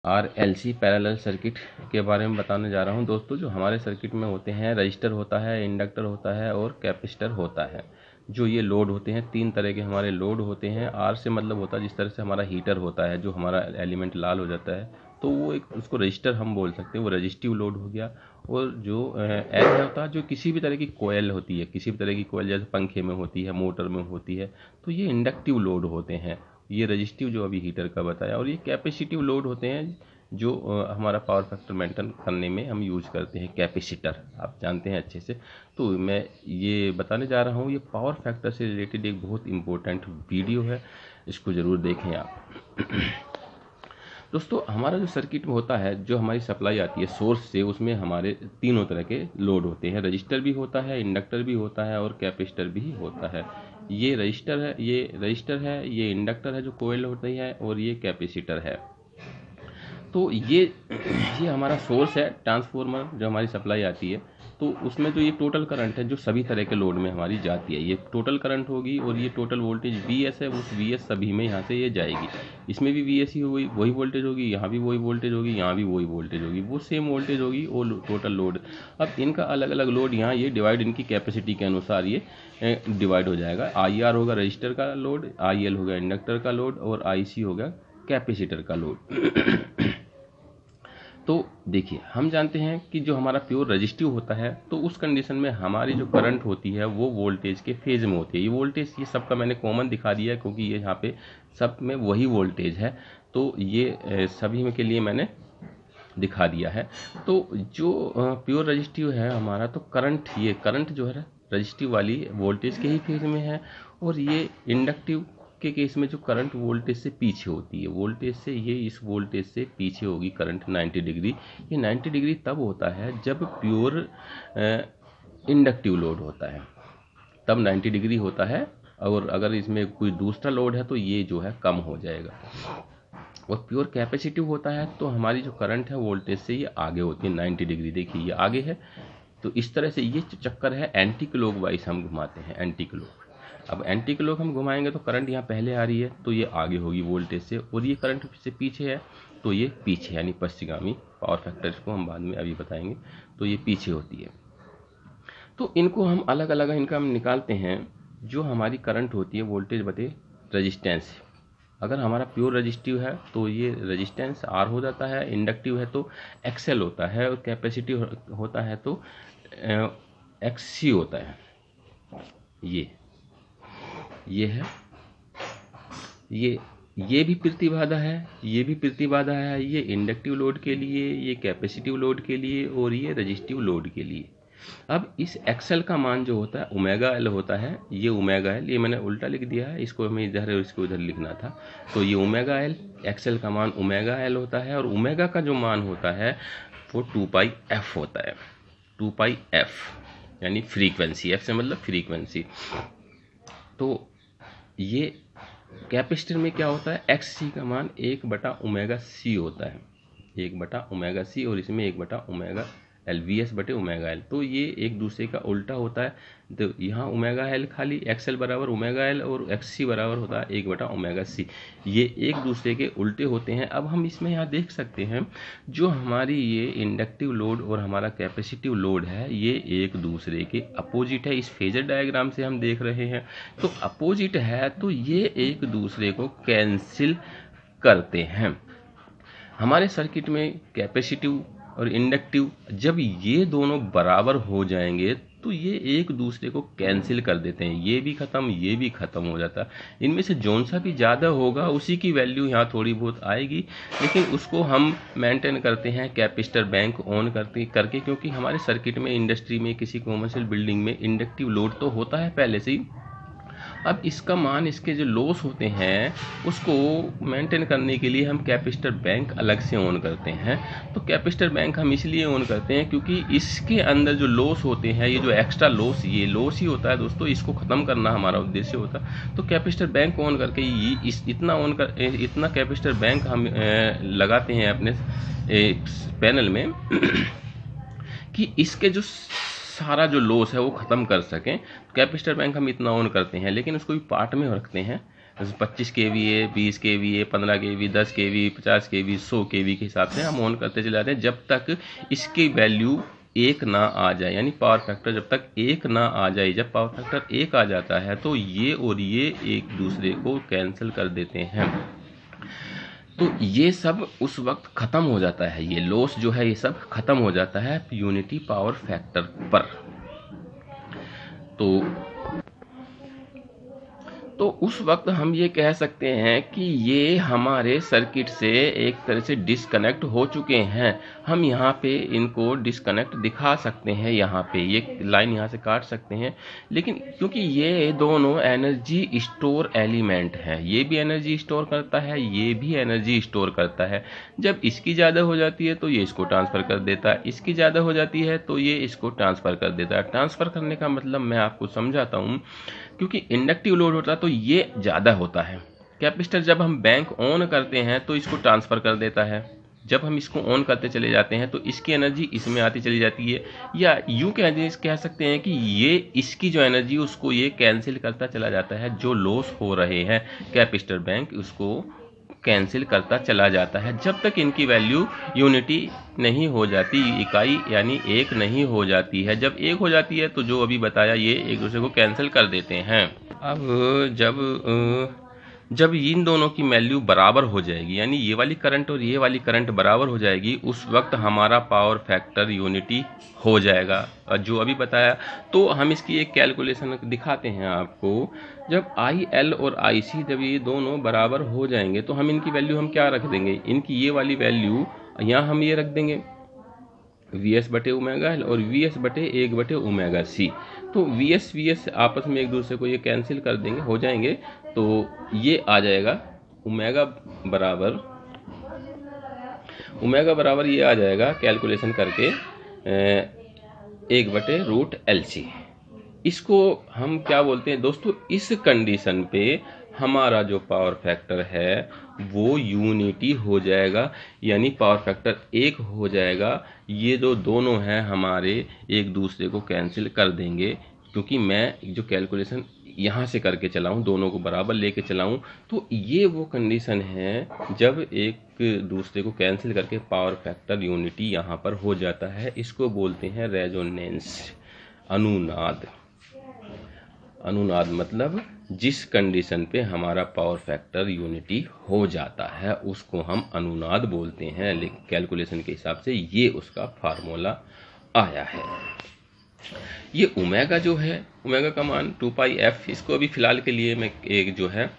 RLC parallel circuit के बारे में बताने जा रहा हूं दोस्तों। जो हमारे सर्किट में होते हैं, रजिस्टर होता है, इंडक्टर होता है और कैपेसिटर होता है। जो ये लोड होते हैं, तीन तरह के हमारे लोड होते हैं। R से मतलब होता है जिस तरह से हमारा हीटर होता है, जो हमारा एलिमेंट लाल हो जाता है तो वो एक उसको रजिस्टर हम बोल सकते हैं, वो रजिस्टिव लोड हो गया। और जो L होता है, जो किसी भी तरह की कोयल होती है, किसी भी तरह की कोयल जैसे पंखे में होती है, मोटर में होती है, तो ये इंडक्टिव लोड होते हैं। ये रजिस्टिव जो अभी हीटर का बताया, और ये कैपेसिटिव लोड होते हैं जो हमारा पावर फैक्टर मेंटेन करने में हम यूज करते हैं। कैपेसिटर आप जानते हैं अच्छे से। तो मैं ये बताने जा रहा हूँ, ये पावर फैक्टर से रिलेटेड एक बहुत इम्पोर्टेंट वीडियो है, इसको ज़रूर देखें आप। दोस्तों, हमारा जो सर्किट में होता है, जो हमारी सप्लाई आती है सोर्स से, उसमें हमारे तीनों तरह के लोड होते हैं। रजिस्टर भी होता है, इंडक्टर भी होता है और कैपेसिटर भी होता है। ये रजिस्टर है, ये इंडक्टर है जो कोयल होती है, और ये कैपेसिटर है। तो ये हमारा सोर्स है, ट्रांसफार्मर जो हमारी सप्लाई आती है। तो उसमें जो ये टोटल करंट है जो सभी तरह के लोड में हमारी जाती है, ये टोटल करंट होगी। और ये टोटल वोल्टेज VS है, उस VS सभी में यहाँ से ये जाएगी। इसमें भी VS ही होगी, वही वोल्टेज होगी, यहाँ भी वही वोल्टेज होगी, यहाँ भी वही वोल्टेज होगी, वो सेम वोल्टेज होगी और टोटल लोड। अब इनका अलग अलग लोड यहाँ ये डिवाइड इनकी कैपेसिटी के अनुसार ये डिवाइड हो जाएगा। IR होगा रजिस्टर का लोड, IL होगा इंडक्टर का लोड, और IC होगा कैपेसिटर का लोड। तो देखिए, हम जानते हैं कि जो हमारा प्योर रजिस्टिव होता है, तो उस कंडीशन में हमारी जो करंट होती है वो वोल्टेज के फेज में होती है। ये वोल्टेज ये सबका मैंने कॉमन दिखा दिया है, क्योंकि ये यहाँ पे सब में वही वोल्टेज है। तो ये सभी में के लिए मैंने दिखा दिया है। तो जो प्योर रजिस्टिव है हमारा, तो करंट जो है रजिस्टिव वाली वोल्टेज के ही फेज में है। और ये इंडक्टिव के केस में जो करंट वोल्टेज से पीछे होती है, वोल्टेज से ये इस वोल्टेज से पीछे होगी करंट 90 डिग्री। ये 90 डिग्री तब होता है जब प्योर इंडक्टिव लोड होता है, तब 90 डिग्री होता है। और अगर इसमें कोई दूसरा लोड है तो ये जो है कम हो जाएगा। और प्योर कैपेसिटिव होता है तो हमारी जो करंट है वोल्टेज से ये आगे होती है 90 डिग्री। देखिए ये आगे है, तो इस तरह से ये चक्कर है एंटी क्लॉकवाइज हम घुमाते हैं, एंटी क्लॉक। अब एंटी क्लॉक हम घुमाएंगे तो करंट यहाँ पहले आ रही है, तो ये आगे होगी वोल्टेज से, और ये करंट से पीछे है तो ये पीछे, यानी पश्चिगामी। पावर फैक्टर को हम बाद में अभी बताएंगे। तो ये पीछे होती है। तो इनको हम अलग अलग इनका हम निकालते हैं। जो हमारी करंट होती है वोल्टेज बटे रेजिस्टेंस। अगर हमारा प्योर रजिस्टिव है तो ये रेजिस्टेंस R हो जाता है, इंडक्टिव है तो XL होता है, और कैपेसिटिव होता है तो XC होता है। ये है, ये भी प्रतिबाधा है, ये भी प्रतिबाधा है। ये इंडक्टिव लोड के लिए, ये कैपेसिटिव लोड के लिए, और ये रजिस्टिव लोड के लिए। अब इस XL का मान जो होता है ओमेगा L होता है। ये ओमेगा L, ये मैंने उल्टा लिख दिया है, इसको हमें इधर और इसको उधर लिखना था। तो ये ओमेगा L, XL का मान ओमेगा L होता है, और ओमेगा का जो मान होता है वो 2πf होता है। 2πf यानी फ्रीक्वेंसी, F से मतलब फ्रीक्वेंसी। तो ये कैपेसिटर में क्या होता है, XC का मान 1/ωc होता है, 1/ωc, और इसमें 1/ωL, VS बटे ωL। तो ये एक दूसरे का उल्टा होता है। तो यहाँ ωL खाली, XL बराबर ωL, और XC बराबर होता है 1/ωc। ये एक दूसरे के उल्टे होते हैं। अब हम इसमें यहाँ देख सकते हैं, जो हमारी ये इंडक्टिव लोड और हमारा कैपेसिटिव लोड है, ये एक दूसरे के अपोजिट है। इस फेजर डायग्राम से हम देख रहे हैं, तो अपोजिट है तो ये एक दूसरे को कैंसिल करते हैं। हमारे सर्किट में कैपेसिटिव और इंडक्टिव, जब ये दोनों बराबर हो जाएंगे तो ये एक दूसरे को कैंसिल कर देते हैं। ये भी ख़त्म हो जाता है। इनमें से जौन सा भी ज़्यादा होगा उसी की वैल्यू यहाँ थोड़ी बहुत आएगी, लेकिन उसको हम मेंटेन करते हैं कैपेसिटर बैंक ऑन करके, क्योंकि हमारे सर्किट में, इंडस्ट्री में, किसी कॉमर्शियल बिल्डिंग में इंडक्टिव लोड तो होता है पहले से ही। अब इसका मान, इसके जो लॉस होते हैं उसको मेंटेन करने के लिए हम कैपेसिटर बैंक अलग से ऑन करते हैं। तो कैपेसिटर बैंक हम इसलिए ऑन करते हैं क्योंकि इसके अंदर जो लॉस होते हैं, ये जो एक्स्ट्रा लॉस, ये लॉस ही होता है दोस्तों, इसको ख़त्म करना हमारा उद्देश्य होता है। तो कैपेसिटर बैंक ऑन करके इतना कैपेसिटर बैंक हम लगाते हैं अपने पैनल में कि इसके जो सारा जो लॉस है वो ख़त्म कर सकें। कैपेसिटर बैंक हम इतना ऑन करते हैं, लेकिन उसको भी पार्ट में रखते हैं। 25 kVA, 20 kVA, 15 kV, 10 kV, 50 kV, 100 kV के हिसाब से हम ऑन करते चले जाते हैं जब तक इसकी वैल्यू 1 ना आ जाए, यानी पावर फैक्टर जब तक 1 ना आ जाए। जब पावर फैक्टर 1 आ जाता है तो ये और ये एक दूसरे को कैंसिल कर देते हैं। तो ये सब उस वक्त ख़त्म हो जाता है, ये लॉस जो है ये सब ख़त्म हो जाता है यूनिटी पावर फैक्टर पर। तो उस वक्त हम ये कह सकते हैं कि ये हमारे सर्किट से एक तरह से डिस्कनेक्ट हो चुके हैं। हम यहाँ पे इनको डिस्कनेक्ट दिखा सकते हैं, यहाँ पे ये लाइन यहाँ से काट सकते हैं, लेकिन क्योंकि ये दोनों एनर्जी स्टोर एलिमेंट हैं, ये भी एनर्जी स्टोर करता है, ये भी एनर्जी स्टोर करता है। जब इसकी ज़्यादा हो जाती है तो ये इसको ट्रांसफ़र कर देता है, इसकी ज़्यादा हो जाती है तो ये इसको ट्रांसफ़र कर देता है। ट्रांसफ़र करने का मतलब मैं आपको समझाता हूँ, क्योंकि इंडक्टिव लोड होता है तो ये ज़्यादा होता है। कैपेसिटर जब हम बैंक ऑन करते हैं तो इसको ट्रांसफ़र कर देता है, जब हम इसको ऑन करते चले जाते हैं तो इसकी एनर्जी इसमें आती चली जाती है, या यूँ कह सकते हैं कि ये इसकी जो एनर्जी उसको ये कैंसिल करता चला जाता है। जो लॉस हो रहे हैं कैपेसिटर बैंक उसको कैंसिल करता चला जाता है जब तक इनकी वैल्यू यूनिटी नहीं हो जाती, इकाई यानी 1 नहीं हो जाती है। जब 1 हो जाती है तो जो अभी बताया ये एक दूसरे को कैंसिल कर देते हैं। अब जब इन दोनों की वैल्यू बराबर हो जाएगी, यानी ये वाली करंट और ये वाली करंट बराबर हो जाएगी, उस वक्त हमारा पावर फैक्टर यूनिटी हो जाएगा, जो अभी बताया। तो हम इसकी एक कैलकुलेशन दिखाते हैं आपको। जब IL और IC जब ये दोनों बराबर हो जाएंगे तो हम इनकी वैल्यू हम क्या रख देंगे, इनकी ये वाली वैल्यू यहाँ हम ये रख देंगे VS/ओमेगा L और VS/1/ओमेगा C। तो VS आपस में एक दूसरे को ये कैंसिल कर देंगे, हो जाएंगे। तो ये आ जाएगा ओमेगा बराबर ये आ जाएगा कैलकुलेशन करके 1/√LC। इसको हम क्या बोलते हैं दोस्तों, इस कंडीशन पे हमारा जो पावर फैक्टर है वो यूनिटी हो जाएगा, यानी पावर फैक्टर 1 हो जाएगा। ये जो दोनों हैं हमारे एक दूसरे को कैंसिल कर देंगे, क्योंकि मैं जो कैलकुलेशन यहाँ से करके चलाऊँ, दोनों को बराबर लेके चलाऊँ। तो ये वो कंडीशन है जब एक दूसरे को कैंसिल करके पावर फैक्टर यूनिटी यहाँ पर हो जाता है। इसको बोलते हैं रेजोनेंस, अनुनाद मतलब जिस कंडीशन पे हमारा पावर फैक्टर यूनिटी हो जाता है उसको हम अनुनाद बोलते हैं। लेकिन कैलकुलेशन के हिसाब से ये उसका फार्मूला आया है। ये ओमेगा जो है, ओमेगा का मान 2πf, इसको अभी फ़िलहाल के लिए मैं एक जो है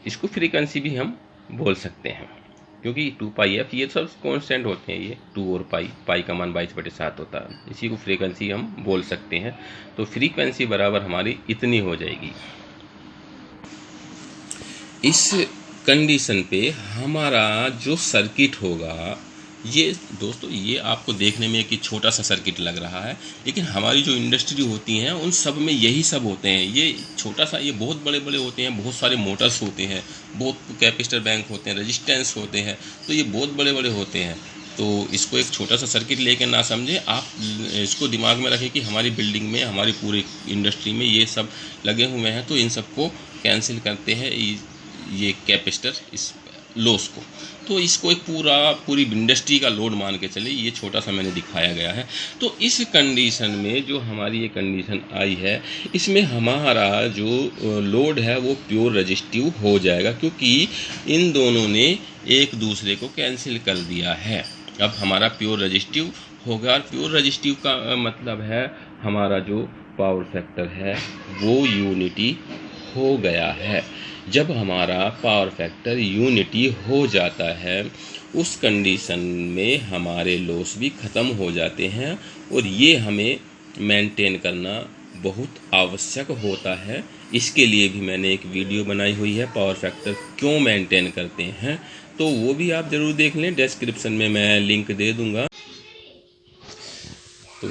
इसको फ्रीक्वेंसी भी हम बोल सकते हैं, क्योंकि 2πf ये सब कांस्टेंट होते हैं। ये 2 और पाई का मान 22/7 होता है, इसी को फ्रीक्वेंसी हम बोल सकते हैं। तो फ्रीक्वेंसी बराबर हमारी इतनी हो जाएगी। इस कंडीशन पे हमारा जो सर्किट होगा, ये दोस्तों ये आपको देखने में एक छोटा सा सर्किट लग रहा है, लेकिन हमारी जो इंडस्ट्री होती हैं उन सब में यही सब होते हैं। ये छोटा सा, ये बहुत बड़े बड़े होते हैं, बहुत सारे मोटर्स होते हैं, बहुत कैपेसिटर बैंक होते हैं, रेजिस्टेंस होते हैं, तो ये बहुत बड़े बड़े होते हैं। तो इसको एक छोटा सा सर्किट लेके ना समझें, आप इसको दिमाग में रखें कि हमारी बिल्डिंग में, हमारी पूरी इंडस्ट्री में ये सब लगे हुए हैं, तो इन सबको कैंसिल करते हैं ये कैपेसिटर इस लॉस को। तो इसको एक पूरी इंडस्ट्री का लोड मान के चले, ये छोटा सा मैंने दिखाया गया है। तो इस कंडीशन में जो हमारी ये कंडीशन आई है, इसमें हमारा जो लोड है वो प्योर रेजिस्टिव हो जाएगा, क्योंकि इन दोनों ने एक दूसरे को कैंसिल कर दिया है। अब हमारा प्योर रेजिस्टिव होगा, और प्योर रेजिस्टिव का मतलब है हमारा जो पावर फैक्टर है वो यूनिटी हो गया है। जब हमारा पावर फैक्टर यूनिटी हो जाता है उस कंडीशन में हमारे लॉस भी ख़त्म हो जाते हैं, और ये हमें मेंटेन करना बहुत आवश्यक होता है। इसके लिए भी मैंने एक वीडियो बनाई हुई है, पावर फैक्टर क्यों मेंटेन करते हैं, तो वो भी आप ज़रूर देख लें, डिस्क्रिप्शन में मैं लिंक दे दूँगा। तो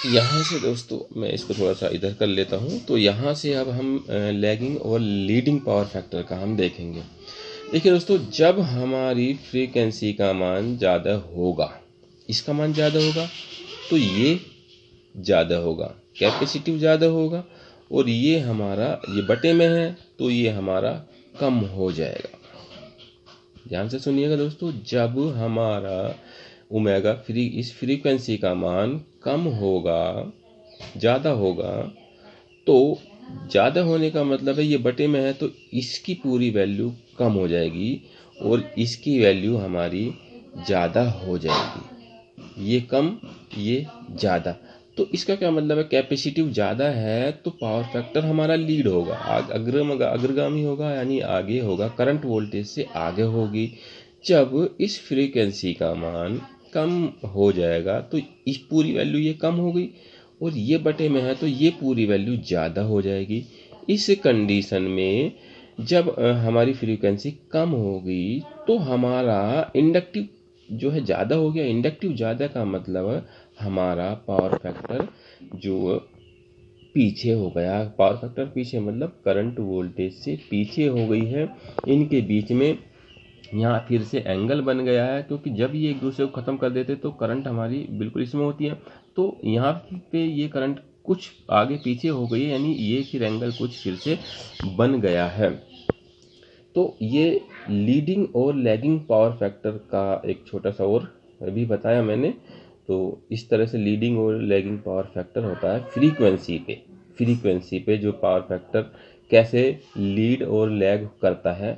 यहाँ से दोस्तों मैं इसको थोड़ा सा इधर कर लेता हूँ। तो यहाँ से अब हम लैगिंग और लीडिंग पावर फैक्टर का हम देखेंगे। देखिए दोस्तों, जब हमारी फ्रीक्वेंसी का मान ज़्यादा होगा, इसका मान ज़्यादा होगा तो ये ज़्यादा होगा, कैपेसिटिव ज़्यादा होगा, और ये हमारा ये बटे में है तो ये हमारा कम हो जाएगा। ध्यान से सुनिएगा दोस्तों, जब हमारा ओमेगा इस फ्रीक्वेंसी का मान कम होगा, ज़्यादा होगा, तो ज़्यादा होने का मतलब है ये बटे में है तो इसकी पूरी वैल्यू कम हो जाएगी और इसकी वैल्यू हमारी ज़्यादा हो जाएगी। ये कम, ये ज़्यादा, तो इसका क्या मतलब है, कैपेसिटिव ज़्यादा है तो पावर फैक्टर हमारा लीड होगा, अग्रगामी होगा, यानी आगे होगा, करंट वोल्टेज से आगे होगी। जब इस फ्रीक्वेंसी का मान कम हो जाएगा तो इस पूरी वैल्यू ये कम हो गई और ये बटे में है तो ये पूरी वैल्यू ज़्यादा हो जाएगी। इस कंडीशन में जब हमारी फ्रीक्वेंसी कम होगी तो हमारा इंडक्टिव जो है ज़्यादा हो गया। इंडक्टिव ज़्यादा का मतलब हमारा पावर फैक्टर जो पीछे हो गया। पावर फैक्टर पीछे मतलब करंट वोल्टेज से पीछे हो गई है। इनके बीच में यहाँ फिर से एंगल बन गया है, क्योंकि जब ये एक दूसरे को ख़त्म कर देते तो करंट हमारी बिल्कुल इसमें होती है, तो यहाँ पे ये करंट कुछ आगे पीछे हो गई है, यानी ये फिर एंगल कुछ फिर से बन गया है। तो ये लीडिंग और लैगिंग पावर फैक्टर का एक छोटा सा और भी बताया मैंने। तो इस तरह से लीडिंग और लैगिंग पावर फैक्टर होता है फ्रीक्वेंसी पे जो पावर फैक्टर कैसे लीड और लैग करता है।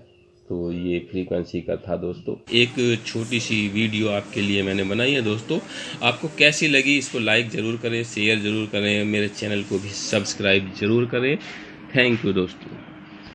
तो ये फ्रीक्वेंसी का था दोस्तों। एक छोटी सी वीडियो आपके लिए मैंने बनाई है दोस्तों, आपको कैसी लगी इसको लाइक ज़रूर करें, शेयर ज़रूर करें, मेरे चैनल को भी सब्सक्राइब ज़रूर करें। थैंक यू दोस्तों।